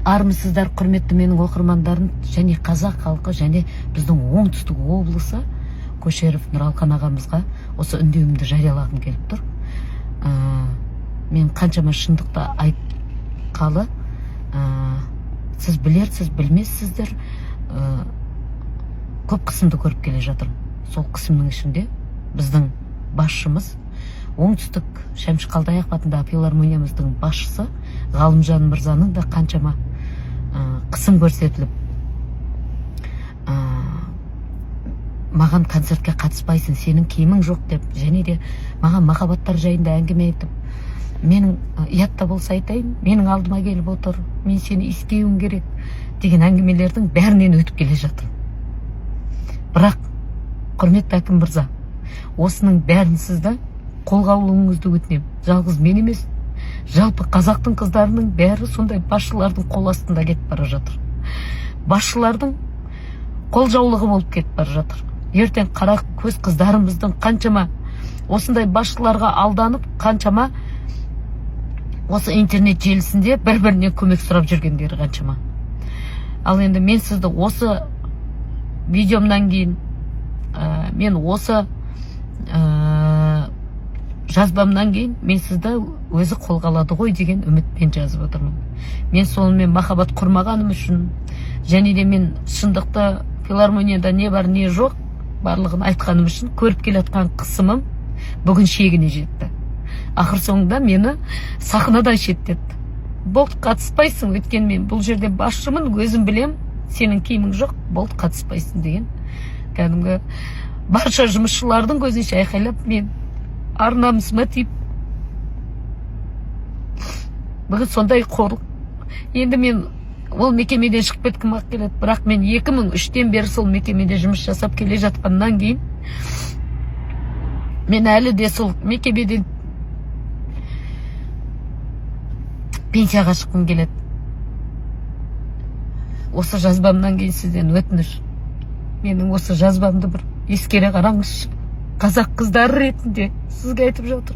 Армысыздар, құрметті менің оқырмандарым, және қазақ халқы, және біздің оңтүстік облысы Көшеров Нұралқан ағамызға осы үндеуімді жариялағым келіп тұр. Мен қаншама шындықты айтқалы, сіз білерсіз, білмессіздер, көп қысымды көріп келе жатырмын. Сол қысымның ішінде біздің басшымыз, оңтүстік Шәмші Қалдаяқов атындағы филармониямыздың басшысы Ғалымжан мырзаның да қаншама қысым көрсетіліп, маған концертке қатыспайсың, сенің киімің жоқ деп, және де маған махаббаттар жайында әңгіме айтып, менің ұятта болса айтайын, менің алдыма келіп отыр, мен сені иіскеуім керек деген әңгімелердің бәрінен өтіп келе жатыр. Бірақ, құрметті әкім мырза, осының бәрін сізді қолға алуыңызды өтінемін. Жалғыз мен емес, жалпы қазақтың қыздарының бәрі сондай басшылардың қол астында кетіп бара жатыр. Басшылардың қол жаулығы болып кетіп бара жатыр. Ертең қара көз қыздарымыздың қаншама осындай басшыларға алданып, қаншама осы интернет желісінде бір-біріне көмек сұрап жүргендері қаншама. Ал енді мен сізді осы видеомнан кейін, мен осы жазбамнан кейін, мен сізді өзі қолға алады ғой деген үмітпен жазып отырмын. Мен сонымен махаббат құрмағаным үшін, және де мен шындықты филармонияда не бар не жоқ барлығын айтқаным үшін көріп келе жатқан қысымым бүгін шегіне жетті. Ақыр соңында мені сахнадан шеттетті. Болды, қатыспайсың, өйткені мен бұл жерде басшымын, өзім білем, сенің киімің жоқ, болды, қатыспайсың деген. Кәдімгі барша жұмысшылардың көзінше айқайлап, мен ар-намысыма тиіп, бүгін сондай қорлық. Енді мен ол мекемеден шығып кеткім ақ келеді, бірақ мен 2003-тен бері сол мекемеде жұмыс жасап келе жатқаннан кейін, мен әлі де сол мекемеден пенсияға шыққым келеді. Осы жазбамнан кейін сізден өтініш, менің осы жазбамды бір ескере қараңызшы. Қазақ қыздары ретінде сізге айтып жатыр.